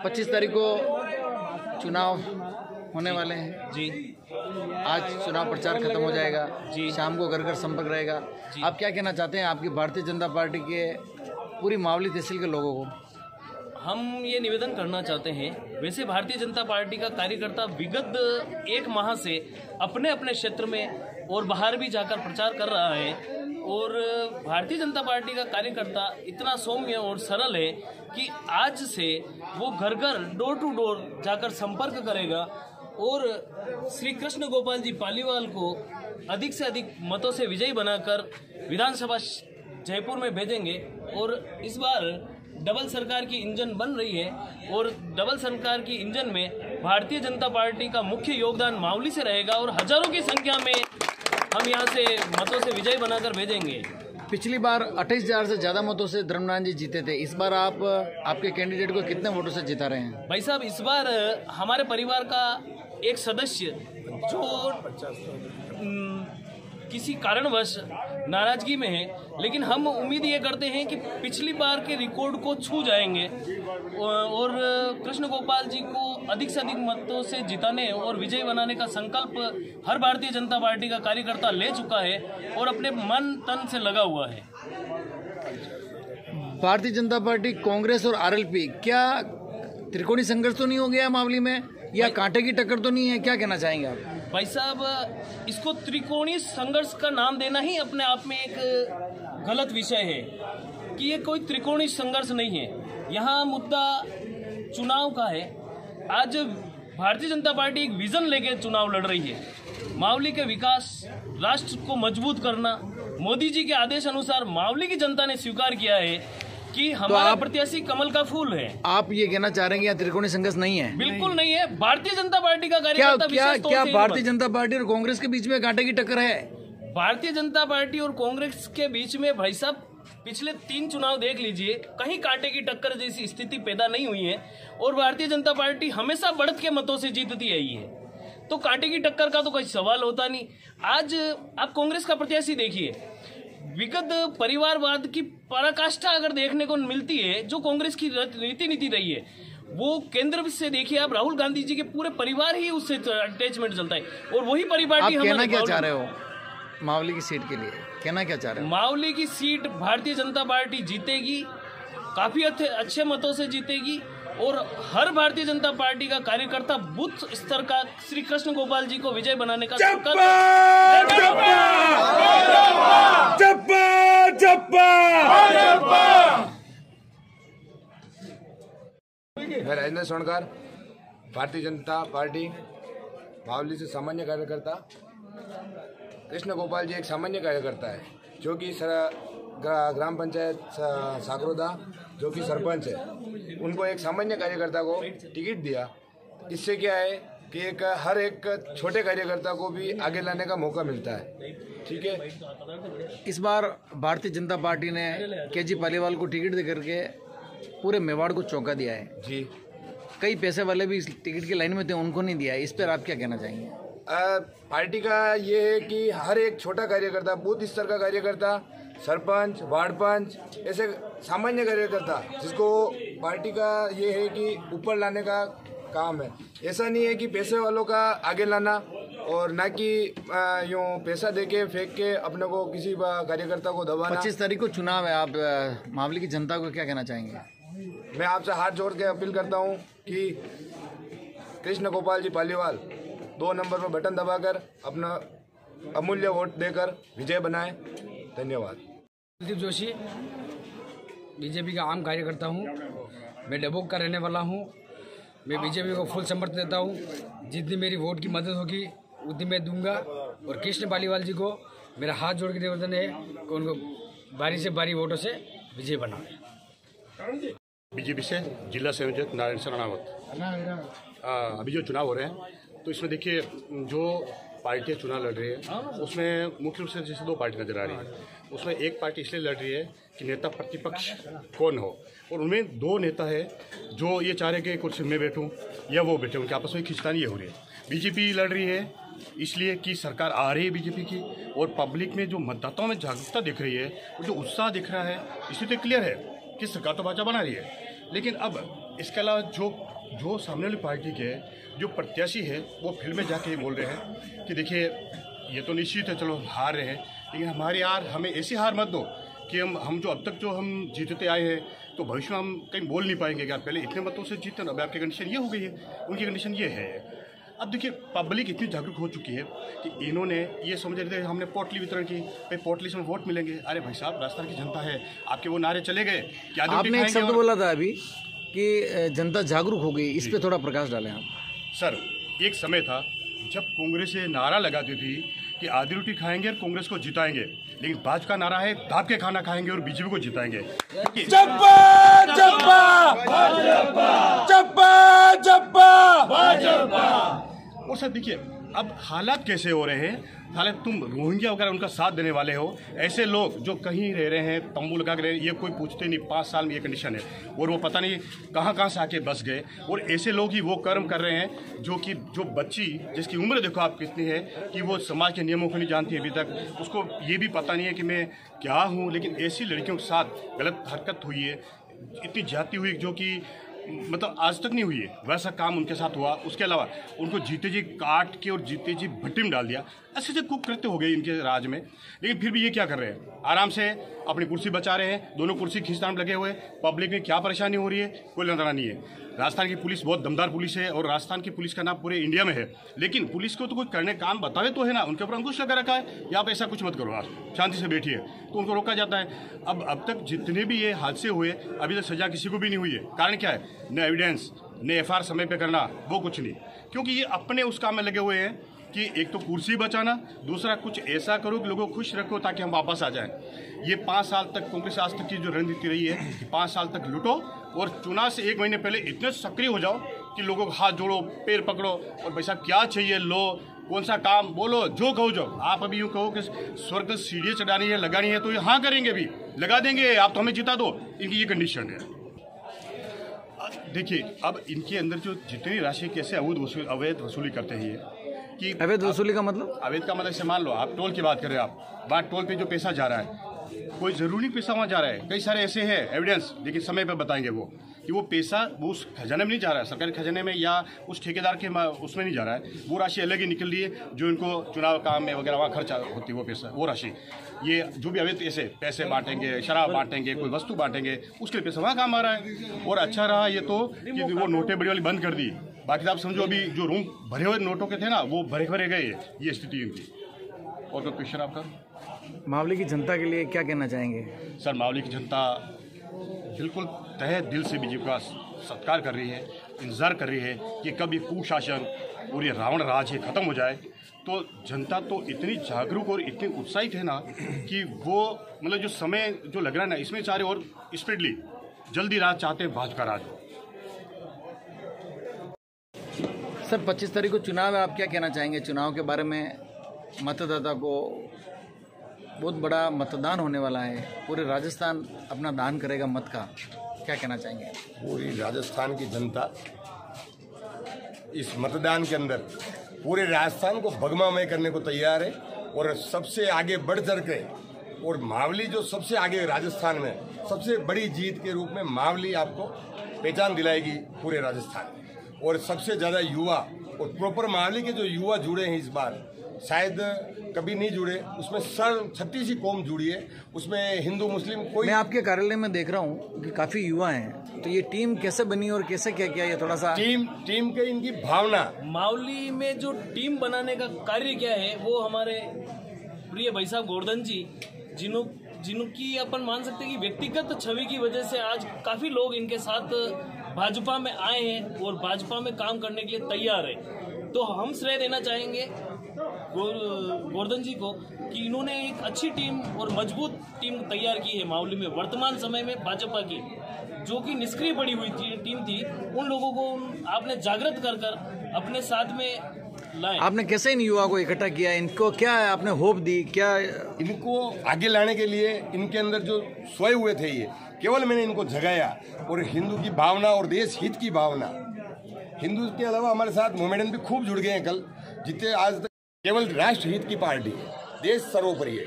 25 तारीख को चुनाव होने वाले हैं जी। आज चुनाव प्रचार खत्म हो जाएगा जी। शाम को घर घर संपर्क रहेगा। आप क्या कहना चाहते हैं आपकी भारतीय जनता पार्टी के पूरी मावली तहसील के लोगों को? हम ये निवेदन करना चाहते हैं, वैसे भारतीय जनता पार्टी का कार्यकर्ता विगत 1 माह से अपने अपने क्षेत्र में और बाहर भी जाकर प्रचार कर रहा है और भारतीय जनता पार्टी का कार्यकर्ता इतना सौम्य और सरल है कि आज से वो घर घर डोर टू डोर जाकर संपर्क करेगा और श्री कृष्ण गोपाल जी पालीवाल को अधिक से अधिक मतों से विजयी बनाकर विधानसभा जयपुर में भेजेंगे। और इस बार डबल सरकार की इंजन बन रही है और डबल सरकार की इंजन में भारतीय जनता पार्टी का मुख्य योगदान मावली से रहेगा और हजारों की संख्या में हम यहाँ से मतों से विजयी बनाकर भेजेंगे। पिछली बार 28,000 से ज्यादा मतों से धर्मनारायण जी जीते थे, इस बार आप आपके कैंडिडेट को कितने वोटों से जिता रहे हैं? भाई साहब, इस बार हमारे परिवार का एक सदस्य जो किसी कारणवश नाराजगी में है, लेकिन हम उम्मीद ये करते हैं कि पिछली बार के रिकॉर्ड को छू जाएंगे और कृष्ण गोपाल जी को अधिक से अधिक मतों से जिताने और विजयी बनाने का संकल्प हर भारतीय जनता पार्टी का कार्यकर्ता ले चुका है और अपने मन तन से लगा हुआ है। भारतीय जनता पार्टी, कांग्रेस और आरएलपी, क्या त्रिकोणीय संघर्ष तो नहीं हो गया मावली में, या कांटे की टक्कर तो नहीं है? क्या कहना चाहेंगे आप? भाई साहब, इसको त्रिकोणीय संघर्ष का नाम देना ही अपने आप में एक गलत विषय है कि ये कोई त्रिकोणीय संघर्ष नहीं है। यहाँ मुद्दा चुनाव का है। आज भारतीय जनता पार्टी एक विजन लेके चुनाव लड़ रही है। मावली के विकास, राष्ट्र को मजबूत करना, मोदी जी के आदेश अनुसार मावली की जनता ने स्वीकार किया है कि हमारा प्रत्याशी कमल का फूल है। आप ये कहना चाह रहे हैं कि यहाँ त्रिकोणीय संघर्ष नहीं है? बिल्कुल नहीं है। भारतीय जनता पार्टी का कार्यकर्ता क्या भारतीय जनता पार्टी और कांग्रेस के बीच में कांटे की टक्कर है? भारतीय जनता पार्टी और कांग्रेस के बीच में भाई साहब पिछले 3 चुनाव देख लीजिए, कहीं कांटे की टक्कर जैसी स्थिति पैदा नहीं हुई है और भारतीय जनता पार्टी हमेशा बढ़त के मतों से जीतती आई है, तो कांटे की टक्कर का तो कोई सवाल होता नहीं। आज आप कांग्रेस का प्रत्याशी देखिए, विगत परिवारवाद की पराकाष्ठा अगर देखने को मिलती है, जो कांग्रेस की नीति रही है, वो केंद्र से देखिए आप, राहुल गांधी जी के पूरे परिवार ही उससे अटैचमेंट चलता है और वही परिवार आप कहना क्या चाह रहे हो मावली की सीट के लिए? कहना क्या चाह रहे हो? मावली की सीट भारतीय जनता पार्टी जीतेगी, काफी अच्छे मतों से जीतेगी और हर भारतीय जनता पार्टी का कार्यकर्ता बूथ स्तर का श्री कृष्ण गोपाल जी को विजय बनाने का संकल्प। मैं राजेंद्र सोनकर, भारतीय जनता पार्टी मावली से सामान्य कार्यकर्ता। कृष्ण गोपाल जी एक सामान्य कार्यकर्ता है जो कि ग्राम पंचायत साकरोदा जो कि सरपंच है, उनको एक सामान्य कार्यकर्ता को टिकट दिया। इससे क्या है कि हर एक छोटे कार्यकर्ता को भी आगे लाने का मौका मिलता है। ठीक है, इस बार भारतीय जनता पार्टी ने केजी पालीवाल को टिकट दे करके पूरे मेवाड़ को चौंका दिया है जी। कई पैसे वाले भी इस टिकट की लाइन में थे, उनको नहीं दिया। इस पर आप क्या कहना चाहेंगे? पार्टी का ये है कि हर एक छोटा कार्यकर्ता, बूथ स्तर का कार्यकर्ता, सरपंच, वार्ड पंच, ऐसे सामान्य कार्यकर्ता जिसको पार्टी का ये है कि ऊपर लाने का काम है। ऐसा नहीं है कि पैसे वालों का आगे लाना और ना कि यूँ पैसा देके फेंक के अपने को किसी कार्यकर्ता को दबाना। 25 तारीख को चुनाव है, आप मावली की जनता को क्या कहना चाहेंगे? मैं आपसे हाथ जोड़ के अपील करता हूँ कि कृष्ण गोपाल जी पालीवाल 2 नंबर पर बटन दबाकर अपना अमूल्य वोट देकर विजय बनाएं। धन्यवाद। कुलदीप जोशी, बीजेपी का आम कार्यकर्ता हूँ। मैं डबोक का रहने वाला हूँ। मैं बीजेपी को फुल समर्थन देता हूँ। जितनी मेरी वोट की मदद होगी उतनी मैं दूंगा और कृष्ण पालीवाल जी को मेरा हाथ जोड़ के निवेदन है कि उनको बारी से बारी वोटों से विजय बनाए। बीजेपी से जिला संयोजक नारायण शरणावत। अभी जो चुनाव हो रहे हैं तो इसमें देखिए जो पार्टियाँ चुनाव लड़ रही है उसमें मुख्य रूप से जैसे 2 पार्टी नजर आ रही है। उसमें एक पार्टी इसलिए लड़ रही है कि नेता प्रतिपक्ष कौन हो, और उनमें 2 नेता है जो ये चाह रहे कि कुर्सी में बैठूं या वो बैठे, उनके आपस में खिंचतानी ये हो रही है। बीजेपी लड़ रही है इसलिए कि सरकार आ रही है बीजेपी की, और पब्लिक में जो मतदाताओं में जागरूकता दिख रही है और जो उत्साह दिख रहा है, इसलिए तो क्लियर है कि सरकार तो भाजपा बना रही है। लेकिन अब इसके अलावा जो सामने वाली पार्टी के जो प्रत्याशी है वो फील्ड में जाके बोल रहे हैं कि देखिए ये तो निश्चित है, चलो हार रहे हैं, लेकिन हमारी हार हमें ऐसी हार मत दो कि हम जो अब तक जो हम जीतते आए हैं तो भविष्य में हम कहीं बोल नहीं पाएंगे कि आप पहले इतने मतों से जीते ना। अब आपकी कंडीशन ये हो गई है, उनकी कंडीशन ये है। अब देखिए पब्लिक इतनी जागरूक हो चुकी है कि इन्होंने ये समझ रहे थे हमने पोटली वितरण की, भाई पोटली से वोट मिलेंगे। अरे भाई साहब, राजस्थान की जनता है, आपके वो नारे चले गए क्या? आपने एक शब्द बोला था अभी कि जनता जागरूक हो गई, इस पे थोड़ा प्रकाश डालें आप। सर, एक समय था जब कांग्रेस ये नारा लगाती थी कि आधी रोटी खाएंगे और कांग्रेस को जिताएंगे, लेकिन भाजपा का नारा है दाब के खाना खाएंगे और बीजेपी को जिताएंगे। जब्बा जब्बा जब्बा जब्बा। और सर देखिए अब हालात कैसे हो रहे हैं। हालांकि तुम रोहिंग्या वगैरह उनका साथ देने वाले हो, ऐसे लोग जो कहीं रह रहे हैं, तंबू लगा के रह रहे हैं, ये कोई पूछते नहीं। 5 साल में ये कंडीशन है और वो पता नहीं कहाँ से आके बस गए। और ऐसे लोग ही वो कर्म कर रहे हैं जो बच्ची जिसकी उम्र देखो आप कितनी है कि वो समाज के नियमों को नहीं जानती अभी तक, उसको ये भी पता नहीं है कि मैं क्या हूँ। लेकिन ऐसी लड़कियों के साथ गलत हरकत हुई है, इतनी जाती हुई जो कि मतलब आज तक नहीं हुई है, वैसा काम उनके साथ हुआ। उसके अलावा उनको जीते जी काट के और जीते जी भट्टी में डाल दिया। ऐसे से कुकृत्य हो गए इनके राज में। लेकिन फिर भी ये क्या कर रहे हैं, आराम से अपनी कुर्सी बचा रहे हैं। दोनों कुर्सी खींचतान में लगे हुए, पब्लिक में क्या परेशानी हो रही है कोई लेना नहीं है। राजस्थान की पुलिस बहुत दमदार पुलिस है और राजस्थान की पुलिस का नाम पूरे इंडिया में है, लेकिन पुलिस को तो कोई करने काम बतावे तो है ना। उनके ऊपर अंकुश लगा रखा है, या आप ऐसा कुछ मत करो, आप शांति से बैठिए, तो उनको रोका जाता है। अब तक जितने भी ये हादसे हुए अभी तक सजा किसी को भी नहीं हुई है। कारण क्या है, न एविडेंस न FIR समय पे करना, वो कुछ नहीं। क्योंकि ये अपने उस काम में लगे हुए हैं कि एक तो कुर्सी बचाना, दूसरा कुछ ऐसा करो कि लोगों को खुश रखो ताकि हम वापस आ जाएं। ये 5 साल तक कांग्रेस आज तक की जो रणनीति रही है कि 5 साल तक लूटो और चुनाव से 1 महीने पहले इतने सक्रिय हो जाओ कि लोगों को हाथ जोड़ो, पैर पकड़ो और पैसा क्या चाहिए लो, कौन सा काम बोलो, जो कहो जो। आप अभी यूँ कहो कि स्वर्ग सीढ़ी चढ़ानी है, लगानी है, तो ये हाँ करेंगे, भी लगा देंगे, आप तो हमें जिता दो। इनकी ये कंडीशन है। देखिए अब इनके अंदर जो जितनी राशि कैसे अवैध वसूली करते हैं कि अवैध वसूली का मतलब, अवैध का मतलब से मान लो आप टोल की बात करें, आप वहाँ टोल पे जो पैसा जा रहा है कोई ज़रूरी पैसा वहाँ जा रहा है। कई सारे ऐसे हैं एविडेंस, लेकिन समय पर बताएंगे वो कि वो पैसा वो उस खजाने में नहीं जा रहा है, सरकारी खजाने में या उस ठेकेदार के उसमें नहीं जा रहा है। वो राशि अलग ही निकल रही है जो इनको चुनाव काम में वगैरह वहाँ खर्चा होती है वो पैसा, वो राशि। ये जो भी अवैध ऐसे पैसे बांटेंगे, शराब बांटेंगे, कोई वस्तु बांटेंगे, उसके लिए पैसा वहाँ काम आ रहा है। और अच्छा रहा ये तो कि वो नोटें बड़ी वाली बंद कर दी। बाकी आप समझो अभी जो रूम भरे हुए नोटों के थे ना, वो भरे गए, ये स्थिति इनकी। और कोई क्वेश्चन आपका? मावली की जनता के लिए क्या कहना चाहेंगे? सर, मावली की जनता बिल्कुल तहे दिल से बीजेपी का सत्कार कर रही है, इंतजार कर रही है कि कब ये कुशासन और ये रावण राज है खत्म हो जाए। तो जनता तो इतनी जागरूक और इतनी उत्साहित है ना कि वो मतलब जो समय जो लग रहा है ना, इसमें चाहे और स्पीडली जल्दी राज चाहते हैं, भाजपा राज हो। सर 25 तारीख को चुनाव है, आप क्या कहना चाहेंगे चुनाव के बारे में? मतदाता को बहुत बड़ा मतदान होने वाला है, पूरे राजस्थान अपना दान करेगा मत का, क्या कहना चाहेंगे? पूरी राजस्थान की जनता इस मतदान के अंदर पूरे राजस्थान को भगमामय करने को तैयार है और सबसे आगे बढ़ चढ़ के, और मावली जो सबसे आगे राजस्थान में सबसे बड़ी जीत के रूप में मावली आपको पहचान दिलाएगी पूरे राजस्थान में। और सबसे ज़्यादा युवा और प्रॉपर मावली के जो युवा जुड़े हैं इस बार, शायद कभी नहीं जुड़े, उसमें छत्तीस ही कौम जुड़ी है, उसमें हिंदू मुस्लिम कोई। मैं आपके कार्यालय में देख रहा हूँ कि काफ़ी युवा हैं, तो ये टीम कैसे बनी और कैसे क्या किया, ये थोड़ा सा टीम के इनकी भावना। मावली में जो टीम बनाने का कार्य क्या है, वो हमारे प्रिय भाई साहब गोवर्धन जी, जिनकी अपन मान सकते हैं कि व्यक्तिगत छवि की वजह से आज काफ़ी लोग इनके साथ भाजपा में आए हैं और भाजपा में काम करने के लिए तैयार है। तो हम श्रेय देना चाहेंगे गोवर्धन जी को कि इन्होंने एक अच्छी टीम और मजबूत टीम तैयार की है मावली में। वर्तमान समय में भाजपा की जो कि निष्क्रिय पड़ी हुई टीम थी, उन लोगों को आपने जागृत कर अपने साथ में लाए। आपने कैसे इन युवा को इकट्ठा किया, इनको क्या आपने होप दी, क्या इनको आगे लाने के लिए इनके अंदर जो सोए हुए थे, ये केवल मैंने इनको जगाया और हिंदू की भावना और देश हित की भावना। हिंदू के अलावा हमारे साथ मोमेडन भी खूब जुड़ गए हैं कल, जितने आज तक केवल राष्ट्र हित की पार्टी है, देश सर्वोपरि है।